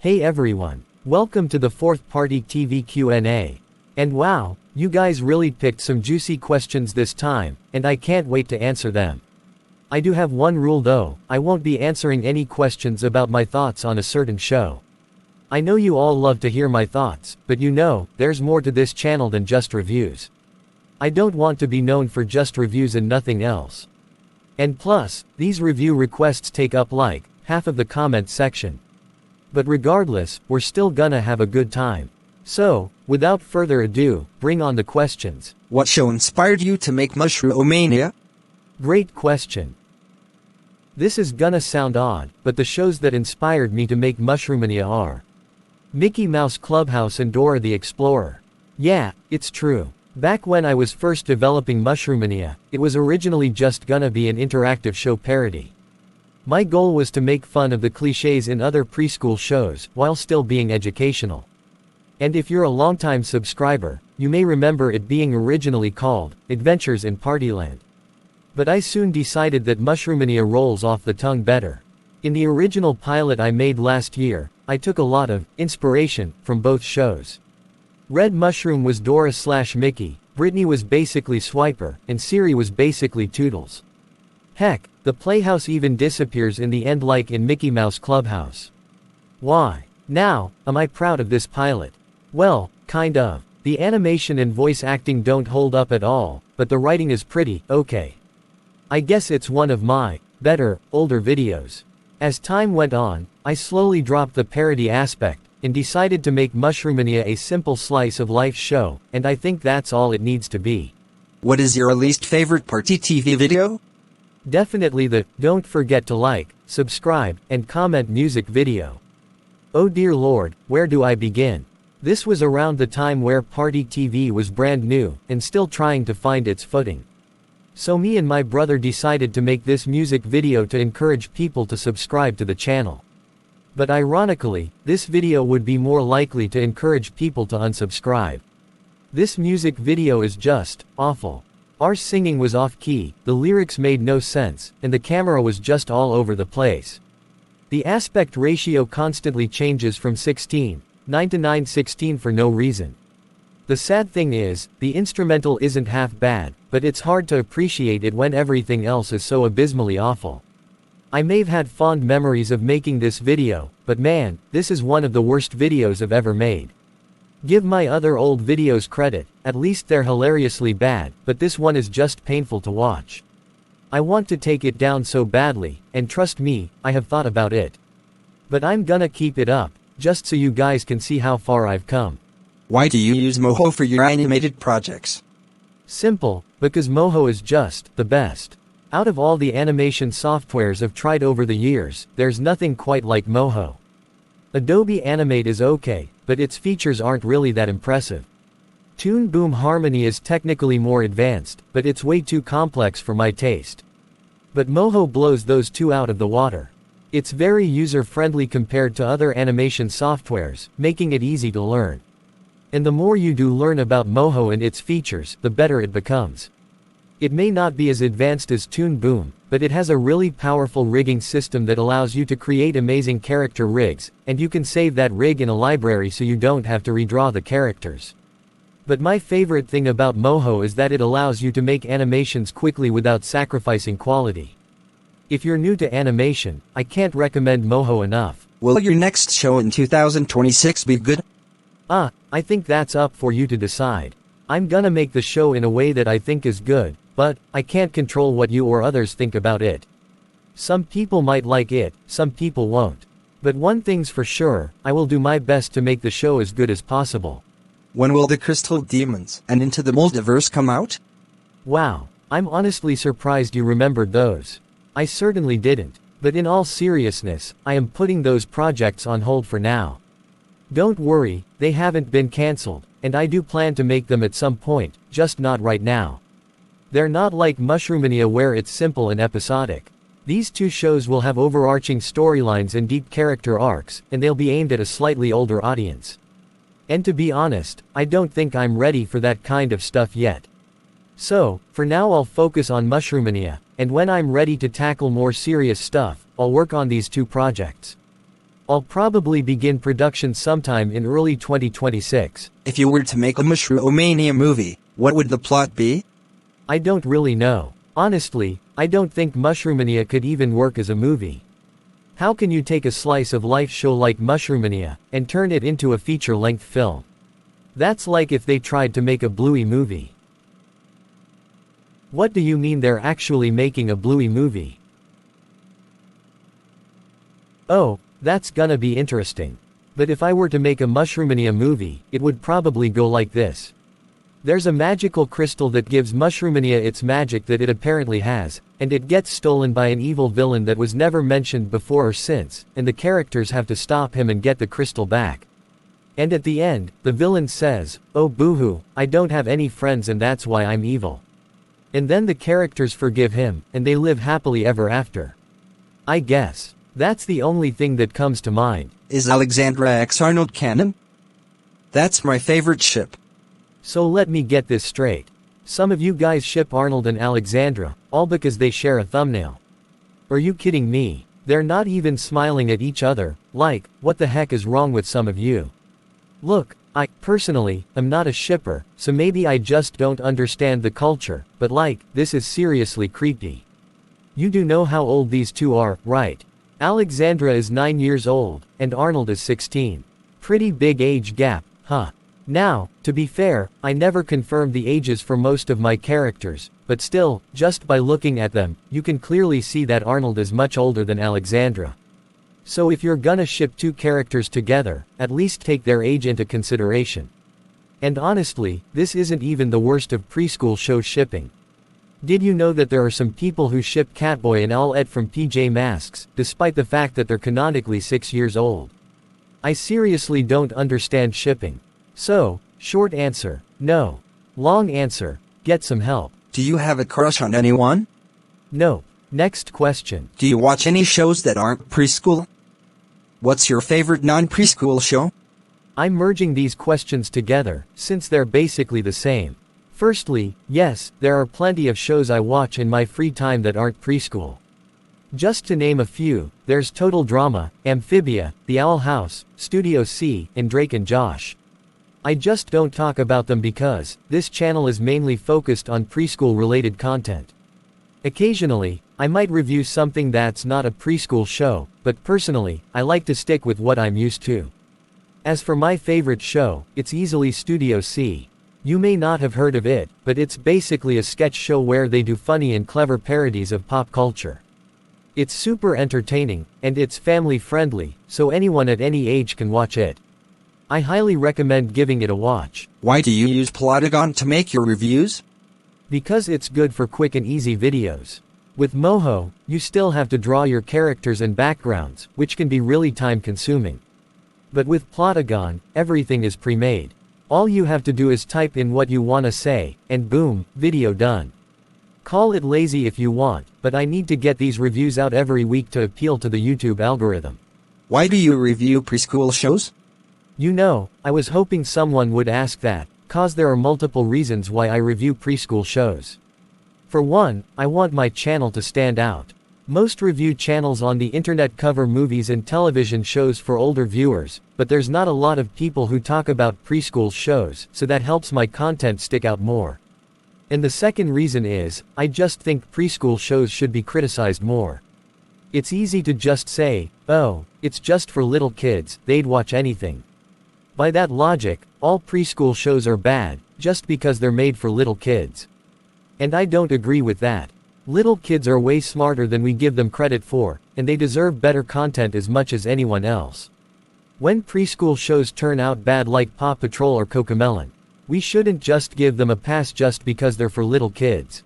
Hey everyone. Welcome to the fourth Partee TV Q&A. And wow, you guys really picked some juicy questions this time, and I can't wait to answer them. I do have one rule though, I won't be answering any questions about my thoughts on a certain show. I know you all love to hear my thoughts, but you know, there's more to this channel than just reviews. I don't want to be known for just reviews and nothing else. And plus, these review requests take up like half of the comment section. But regardless, we're still gonna have a good time. So, without further ado, bring on the questions. What show inspired you to make Mushroomania? Great question. This is gonna sound odd, but the shows that inspired me to make Mushroomania are Mickey Mouse Clubhouse and Dora the Explorer. Yeah, it's true. Back when I was first developing Mushroomania, it was originally just gonna be an interactive show parody. My goal was to make fun of the cliches in other preschool shows, while still being educational. And if you're a longtime subscriber, you may remember it being originally called Adventures in Partyland. But I soon decided that Mushroomania rolls off the tongue better. In the original pilot I made last year, I took a lot of inspiration from both shows. Red Mushroom was Dora/Mickey, Brittany was basically Swiper, and Siri was basically Toodles. Heck, the Playhouse even disappears in the end like in Mickey Mouse Clubhouse. Why? Now, am I proud of this pilot? Well, kind of. The animation and voice acting don't hold up at all, but the writing is pretty okay. I guess it's one of my better, older videos. As time went on, I slowly dropped the parody aspect, and decided to make Mushroomania a simple slice of life show, and I think that's all it needs to be. What is your least favorite Partee TV video? Definitely the don't forget to like, subscribe, and comment music video. Oh dear lord, where do I begin? This was around the time where Partee TV was brand new, and still trying to find its footing. So me and my brother decided to make this music video to encourage people to subscribe to the channel. But ironically, this video would be more likely to encourage people to unsubscribe. This music video is just awful. Our singing was off-key, the lyrics made no sense, and the camera was just all over the place. The aspect ratio constantly changes from 16:9 to 9:16 for no reason. The sad thing is, the instrumental isn't half bad, but it's hard to appreciate it when everything else is so abysmally awful. I may've had fond memories of making this video, but man, this is one of the worst videos I've ever made. Give my other old videos credit, at least they're hilariously bad, but this one is just painful to watch. I want to take it down so badly, and trust me, I have thought about it. But I'm gonna keep it up, just so you guys can see how far I've come. Why do you use Moho for your animated projects? Simple, because Moho is just the best. Out of all the animation softwares I've tried over the years, there's nothing quite like Moho. Adobe Animate is okay, but its features aren't really that impressive. Toon Boom Harmony is technically more advanced, but it's way too complex for my taste. But Moho blows those two out of the water. It's very user-friendly compared to other animation softwares, making it easy to learn. And the more you do learn about Moho and its features, the better it becomes. It may not be as advanced as Toon Boom, but it has a really powerful rigging system that allows you to create amazing character rigs, and you can save that rig in a library so you don't have to redraw the characters. But my favorite thing about Moho is that it allows you to make animations quickly without sacrificing quality. If you're new to animation, I can't recommend Moho enough. Will your next show in 2026 be good? I think that's up for you to decide. I'm gonna make the show in a way that I think is good, but I can't control what you or others think about it. Some people might like it, some people won't. But one thing's for sure, I will do my best to make the show as good as possible. When will the Crystal Demons and Into the Multiverse come out? Wow, I'm honestly surprised you remembered those. I certainly didn't. But in all seriousness, I am putting those projects on hold for now. Don't worry, they haven't been cancelled, and I do plan to make them at some point, just not right now. They're not like Mushroomania where it's simple and episodic. These two shows will have overarching storylines and deep character arcs, and they'll be aimed at a slightly older audience. And to be honest, I don't think I'm ready for that kind of stuff yet. So, for now I'll focus on Mushroomania, and when I'm ready to tackle more serious stuff, I'll work on these two projects. I'll probably begin production sometime in early 2026. If you were to make a Mushroomania movie, what would the plot be? I don't really know. Honestly, I don't think Mushroomania could even work as a movie. How can you take a slice of life show like Mushroomania and turn it into a feature-length film? That's like if they tried to make a Bluey movie. What do you mean they're actually making a Bluey movie? Oh, that's gonna be interesting. But if I were to make a Mushroomania movie, it would probably go like this. There's a magical crystal that gives Mushroomania its magic that it apparently has, and it gets stolen by an evil villain that was never mentioned before or since, and the characters have to stop him and get the crystal back. And at the end, the villain says, "Oh boo-hoo, I don't have any friends and that's why I'm evil." And then the characters forgive him, and they live happily ever after. I guess. That's the only thing that comes to mind. Is Alexandra x Arnold canon? That's my favorite ship. So let me get this straight. Some of you guys ship Arnold and Alexandra, all because they share a thumbnail. Are you kidding me? They're not even smiling at each other, like, what the heck is wrong with some of you? Look, I, personally, am not a shipper, so maybe I just don't understand the culture, but like, this is seriously creepy. You do know how old these two are, right? Alexandra is 9 years old, and Arnold is 16. Pretty big age gap, huh? Now, to be fair, I never confirmed the ages for most of my characters, but still, just by looking at them, you can clearly see that Arnold is much older than Alexandra. So if you're gonna ship two characters together, at least take their age into consideration. And honestly, this isn't even the worst of preschool show shipping. Did you know that there are some people who ship Catboy and Owlette from PJ Masks, despite the fact that they're canonically 6 years old? I seriously don't understand shipping. So, short answer, no. Long answer, get some help. Do you have a crush on anyone? No. Next question. Do you watch any shows that aren't preschool? What's your favorite non-preschool show? I'm merging these questions together, since they're basically the same. Firstly, yes, there are plenty of shows I watch in my free time that aren't preschool. Just to name a few, there's Total Drama, Amphibia, The Owl House, Studio C, and Drake and Josh. I just don't talk about them because this channel is mainly focused on preschool-related content. Occasionally, I might review something that's not a preschool show, but personally, I like to stick with what I'm used to. As for my favorite show, it's easily Studio C. You may not have heard of it, but it's basically a sketch show where they do funny and clever parodies of pop culture. It's super entertaining, and it's family-friendly, so anyone at any age can watch it. I highly recommend giving it a watch. Why do you use Polygon to make your reviews? Because it's good for quick and easy videos. With Moho, you still have to draw your characters and backgrounds, which can be really time-consuming. But with Plotagon, everything is pre-made. All you have to do is type in what you want to say, and boom, video done. Call it lazy if you want, but I need to get these reviews out every week to appeal to the YouTube algorithm. Why do you review preschool shows? You know, I was hoping someone would ask that, cause there are multiple reasons why I review preschool shows. For one, I want my channel to stand out. Most review channels on the internet cover movies and television shows for older viewers, but there's not a lot of people who talk about preschool shows, so that helps my content stick out more. And the second reason is, I just think preschool shows should be criticized more. It's easy to just say, oh, it's just for little kids, they'd watch anything. By that logic, all preschool shows are bad, just because they're made for little kids. And I don't agree with that. Little kids are way smarter than we give them credit for, and they deserve better content as much as anyone else. When preschool shows turn out bad like Paw Patrol or Cocomelon, we shouldn't just give them a pass just because they're for little kids.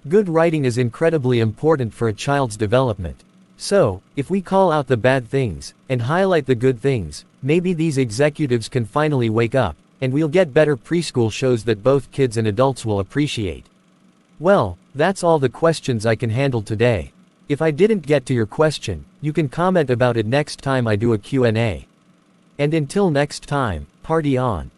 Good writing is incredibly important for a child's development. So, if we call out the bad things, and highlight the good things, maybe these executives can finally wake up, and we'll get better preschool shows that both kids and adults will appreciate. Well, that's all the questions I can handle today. If I didn't get to your question, you can comment about it next time I do a Q&A. And until next time, party on.